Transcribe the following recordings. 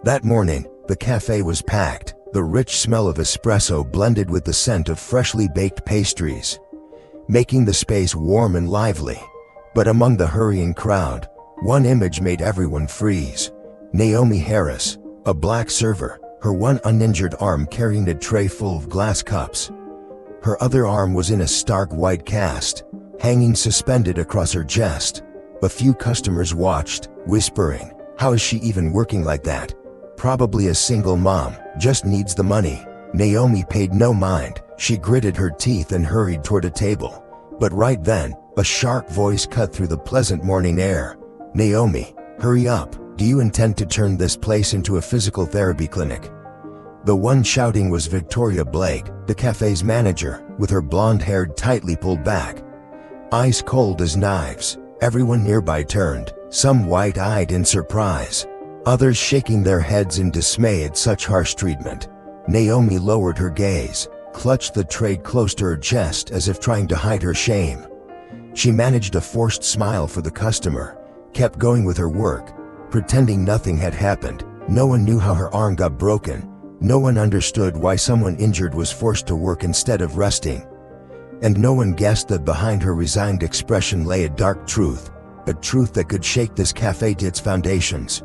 That morning, the cafe was packed, the rich smell of espresso blended with the scent of freshly baked pastries, making the space warm and lively. But among the hurrying crowd, one image made everyone freeze. Naomi Harris, a black server, her one uninjured arm carrying a tray full of glass cups. Her other arm was in a stark white cast, hanging suspended across her chest. A few customers watched, whispering, "How is she even working like that? Probably a single mom, just needs the money." Naomi paid no mind. She gritted her teeth and hurried toward a table. But right then, a sharp voice cut through the pleasant morning air. "Naomi, hurry up. Do you intend to turn this place into a physical therapy clinic?" The one shouting was Victoria Blake, the cafe's manager, with her blonde hair tightly pulled back, eyes cold as knives. Everyone nearby turned, some wide-eyed in surprise, others shaking their heads in dismay at such harsh treatment. Naomi lowered her gaze, clutched the tray close to her chest as if trying to hide her shame. She managed a forced smile for the customer, kept going with her work, pretending nothing had happened. No one knew how her arm got broken. No one understood why someone injured was forced to work instead of resting. And no one guessed that behind her resigned expression lay a dark truth, a truth that could shake this cafe to its foundations.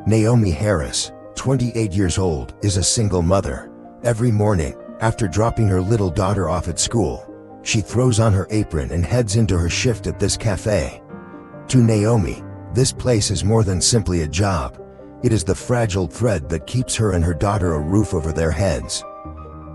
Naomi Harris, 28 years old, is a single mother. Every morning, after dropping her little daughter off at school, she throws on her apron and heads into her shift at this cafe. To Naomi, this place is more than simply a job. It is the fragile thread that keeps her and her daughter a roof over their heads.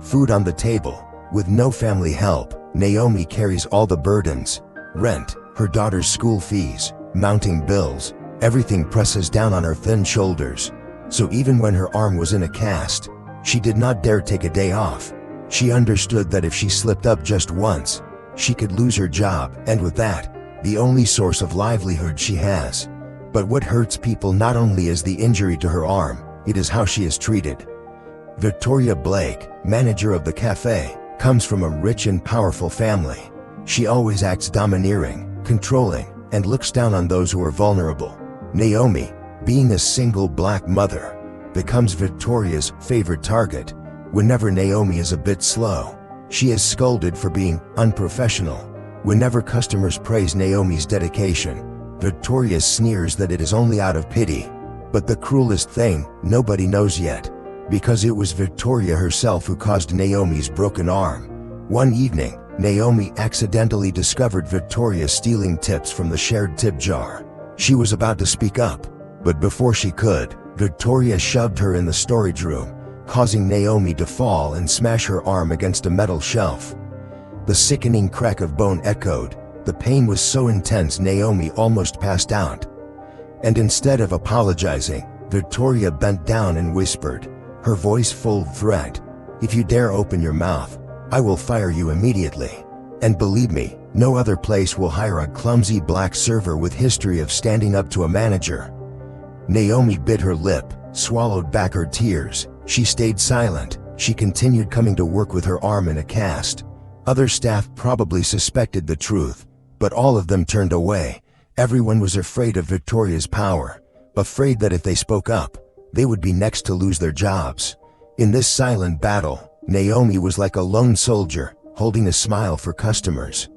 Food on the table. With no family help, Naomi carries all the burdens. Rent, her daughter's school fees, mounting bills, everything presses down on her thin shoulders. So even when her arm was in a cast, she did not dare take a day off. She understood that if she slipped up just once, she could lose her job, and with that, the only source of livelihood she has. But what hurts people not only is the injury to her arm, it is how she is treated. Victoria Blake, manager of the cafe, comes from a rich and powerful family. She always acts domineering, controlling, and looks down on those who are vulnerable. Naomi, being a single black mother, becomes Victoria's favorite target. Whenever Naomi is a bit slow, she is scolded for being unprofessional. Whenever customers praise Naomi's dedication, Victoria sneers that it is only out of pity. But the cruelest thing, nobody knows yet, because it was Victoria herself who caused Naomi's broken arm. One evening, Naomi accidentally discovered Victoria stealing tips from the shared tip jar. She was about to speak up, but before she could, Victoria shoved her in the storage room, causing Naomi to fall and smash her arm against a metal shelf. The sickening crack of bone echoed. The pain was so intense Naomi almost passed out. And instead of apologizing, Victoria bent down and whispered, her voice full of threat, "If you dare open your mouth, I will fire you immediately. And believe me, no other place will hire a clumsy black server with history of standing up to a manager." Naomi bit her lip, swallowed back her tears. She stayed silent. She continued coming to work with her arm in a cast. Other staff probably suspected the truth, but all of them turned away. Everyone was afraid of Victoria's power, afraid that if they spoke up, they would be next to lose their jobs. In this silent battle, Naomi was like a lone soldier, holding a smile for customers,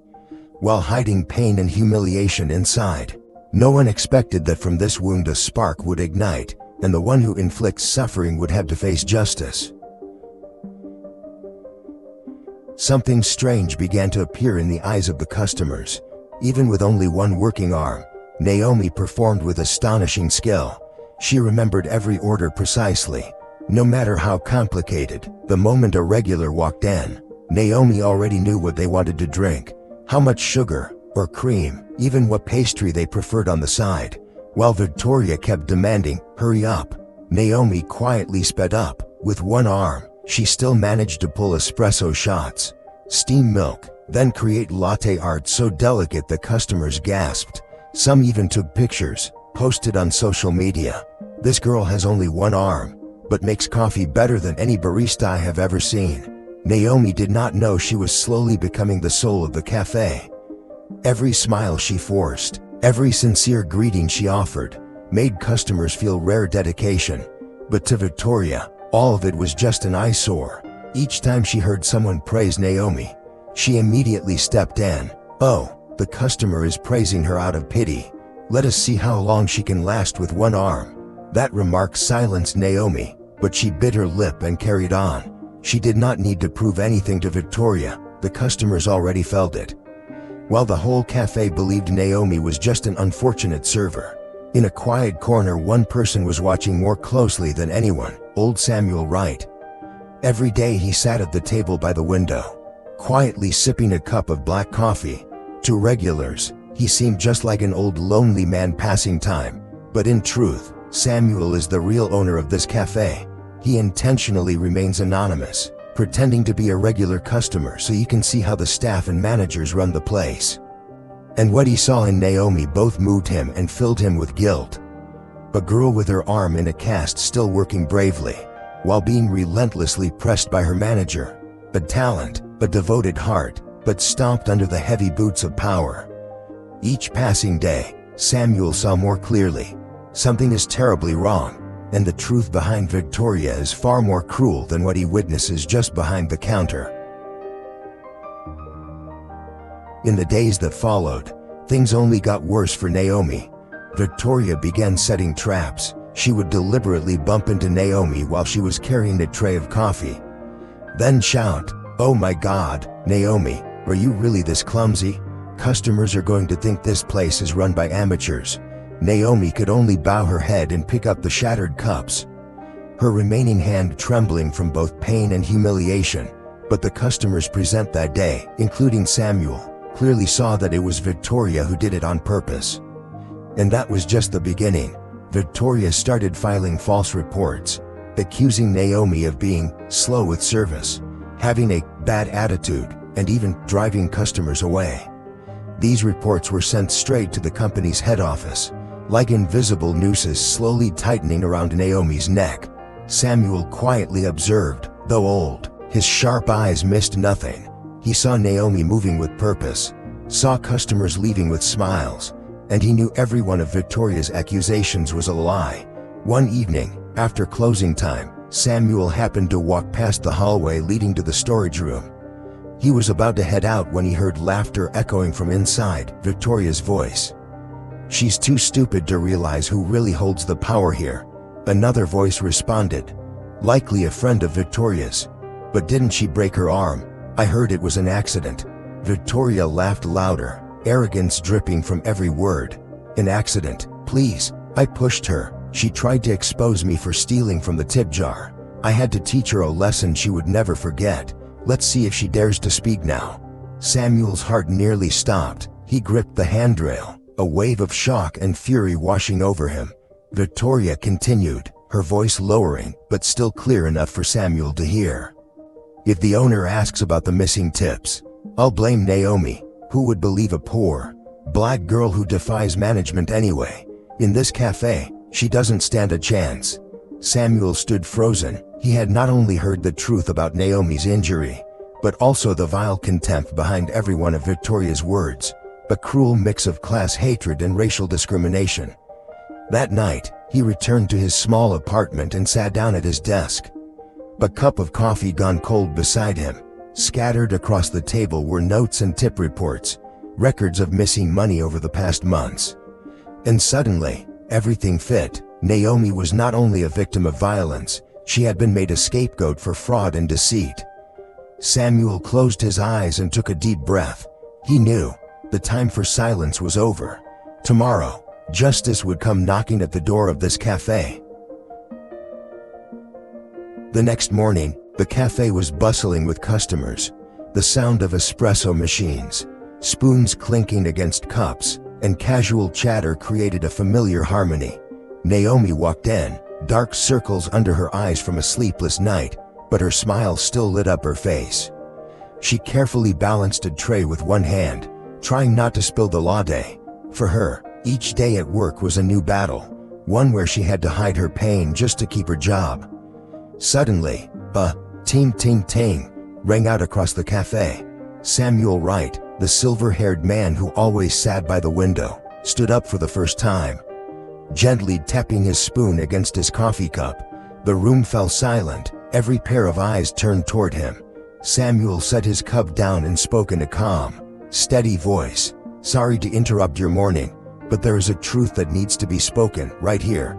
while hiding pain and humiliation inside. No one expected that from this wound a spark would ignite, and the one who inflicts suffering would have to face justice. Something strange began to appear in the eyes of the customers. Even with only one working arm, Naomi performed with astonishing skill. She remembered every order precisely, no matter how complicated. The moment a regular walked in, Naomi already knew what they wanted to drink, how much sugar or cream, even what pastry they preferred on the side. While Victoria kept demanding, "Hurry up," Naomi quietly sped up. With one arm, she still managed to pull espresso shots, steam milk, then create latte art so delicate that customers gasped. Some even took pictures, posted on social media. "This girl has only one arm, but makes coffee better than any barista I have ever seen." Naomi did not know she was slowly becoming the soul of the cafe. Every smile she forced, every sincere greeting she offered, made customers feel rare dedication. But to Victoria, all of it was just an eyesore. Each time she heard someone praise Naomi, she immediately stepped in. "Oh, the customer is praising her out of pity. Let us see how long she can last with one arm." That remark silenced Naomi, but she bit her lip and carried on. She did not need to prove anything to Victoria. The customers already felt it. While the whole cafe believed Naomi was just an unfortunate server, in a quiet corner one person was watching more closely than anyone: old Samuel Wright. Every day he sat at the table by the window, quietly sipping a cup of black coffee. To regulars, he seemed just like an old lonely man passing time. But in truth, Samuel is the real owner of this cafe. He intentionally remains anonymous, pretending to be a regular customer so you can see how the staff and managers run the place. And what he saw in Naomi both moved him and filled him with guilt. A girl with her arm in a cast, still working bravely, while being relentlessly pressed by her manager. A talent, a devoted heart, but stomped under the heavy boots of power. Each passing day, Samuel saw more clearly: something is terribly wrong, and the truth behind Victoria is far more cruel than what he witnesses just behind the counter. In the days that followed, things only got worse for Naomi. Victoria began setting traps. She would deliberately bump into Naomi while she was carrying a tray of coffee, then shout, "Oh my God, Naomi, are you really this clumsy? Customers are going to think this place is run by amateurs." Naomi could only bow her head and pick up the shattered cups, her remaining hand trembling from both pain and humiliation. But the customers present that day, including Samuel, clearly saw that it was Victoria who did it on purpose. And that was just the beginning. Victoria started filing false reports, accusing Naomi of being slow with service, having a bad attitude, and even driving customers away. These reports were sent straight to the company's head office, like invisible nooses slowly tightening around Naomi's neck. Samuel quietly observed. Though old, his sharp eyes missed nothing. He saw Naomi moving with purpose, saw customers leaving with smiles, and he knew every one of Victoria's accusations was a lie. One evening, after closing time, Samuel happened to walk past the hallway leading to the storage room. He was about to head out when he heard laughter echoing from inside. Victoria's voice. "She's too stupid to realize who really holds the power here," another voice responded, likely a friend of Victoria's. "But didn't she break her arm? I heard it was an accident." Victoria laughed louder, arrogance dripping from every word. "An accident? Please, I pushed her. She tried to expose me for stealing from the tip jar. I had to teach her a lesson she would never forget. Let's see if she dares to speak now." Samuel's heart nearly stopped. He gripped the handrail, a wave of shock and fury washing over him. Victoria continued, her voice lowering but still clear enough for Samuel to hear. "If the owner asks about the missing tips, I'll blame Naomi. Who would believe a poor, black girl who defies management anyway? In this cafe, she doesn't stand a chance." Samuel stood frozen. He had not only heard the truth about Naomi's injury, but also the vile contempt behind every one of Victoria's words, a cruel mix of class hatred and racial discrimination. That night, he returned to his small apartment and sat down at his desk. A cup of coffee gone cold beside him. Scattered across the table were notes and tip reports, records of missing money over the past months. And suddenly, everything fit. Naomi was not only a victim of violence, she had been made a scapegoat for fraud and deceit. Samuel closed his eyes and took a deep breath. He knew the time for silence was over. Tomorrow, justice would come knocking at the door of this cafe. The next morning, the cafe was bustling with customers. The sound of espresso machines, spoons clinking against cups, and casual chatter created a familiar harmony. Naomi walked in, dark circles under her eyes from a sleepless night, but her smile still lit up her face. She carefully balanced a tray with one hand, trying not to spill the latte. For her, each day at work was a new battle, one where she had to hide her pain just to keep her job. Suddenly, a ting-ting-ting rang out across the cafe. Samuel Wright, the silver-haired man who always sat by the window, stood up for the first time. gently tapping his spoon against his coffee cup. The room fell silent, every pair of eyes turned toward him. Samuel set his cup down and spoke in a calm, steady voice. "Sorry to interrupt your morning, but there is a truth that needs to be spoken right here,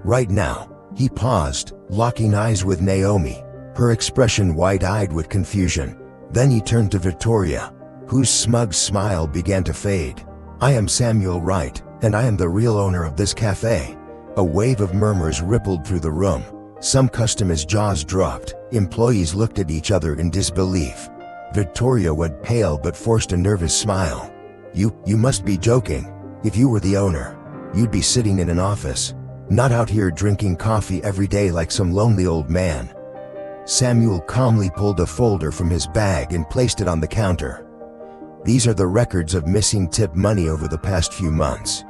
right now." He paused, locking eyes with Naomi, her expression wide-eyed with confusion. Then he turned to Victoria, whose smug smile began to fade. "I am Samuel Wright, and I am the real owner of this cafe." A wave of murmurs rippled through the room. Some customers' jaws dropped. Employees looked at each other in disbelief. Victoria went pale but forced a nervous smile. You must be joking. If you were the owner, you'd be sitting in an office, not out here drinking coffee every day like some lonely old man." Samuel calmly pulled a folder from his bag and placed it on the counter. "These are the records of missing tip money over the past few months.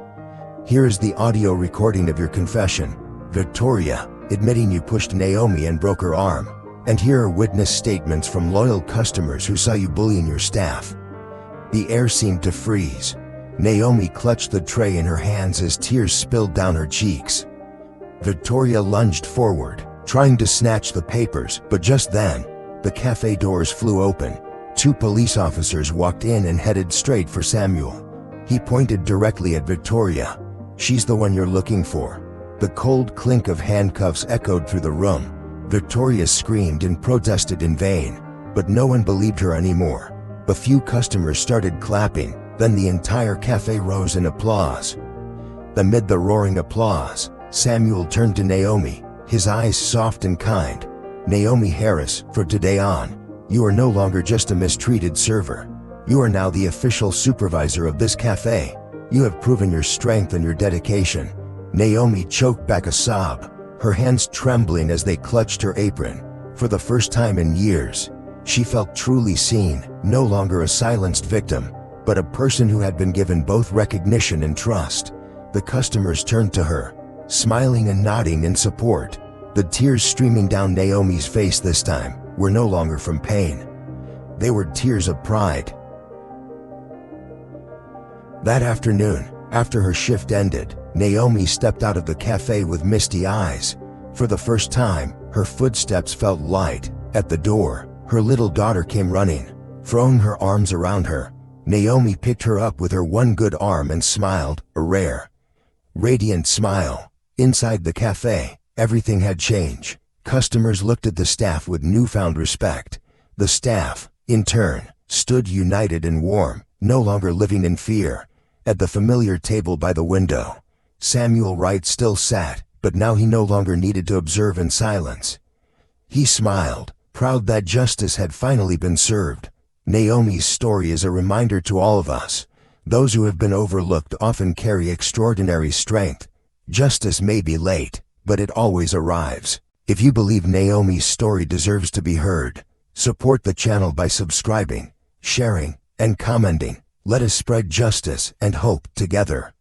Here is the audio recording of your confession, Victoria, admitting you pushed Naomi and broke her arm. And here are witness statements from loyal customers who saw you bullying your staff." The air seemed to freeze. Naomi clutched the tray in her hands as tears spilled down her cheeks. Victoria lunged forward, trying to snatch the papers, but just then, the cafe doors flew open. 2 police officers walked in and headed straight for Samuel. He pointed directly at Victoria. "She's the one you're looking for." The cold clink of handcuffs echoed through the room. Victoria screamed and protested in vain, but no one believed her anymore. A few customers started clapping, then the entire cafe rose in applause. Amid the roaring applause, Samuel turned to Naomi, his eyes soft and kind. "Naomi Harris, from today on, you are no longer just a mistreated server. You are now the official supervisor of this cafe. You have proven your strength and your dedication." Naomi choked back a sob, her hands trembling as they clutched her apron. For the first time in years, she felt truly seen, no longer a silenced victim, but a person who had been given both recognition and trust. The customers turned to her, smiling and nodding in support. The tears streaming down Naomi's face this time were no longer from pain. They were tears of pride. That afternoon, after her shift ended, Naomi stepped out of the cafe with misty eyes. For the first time, her footsteps felt light. At the door, her little daughter came running, throwing her arms around her. Naomi picked her up with her one good arm and smiled, a rare, radiant smile. Inside the cafe, everything had changed. Customers looked at the staff with newfound respect. The staff, in turn, stood united and warm, no longer living in fear. At the familiar table by the window, Samuel Wright still sat, but now he no longer needed to observe in silence. He smiled, proud that justice had finally been served. Naomi's story is a reminder to all of us. Those who have been overlooked often carry extraordinary strength. Justice may be late, but it always arrives. If you believe Naomi's story deserves to be heard, support the channel by subscribing, sharing, and commenting. Let us spread justice and hope together.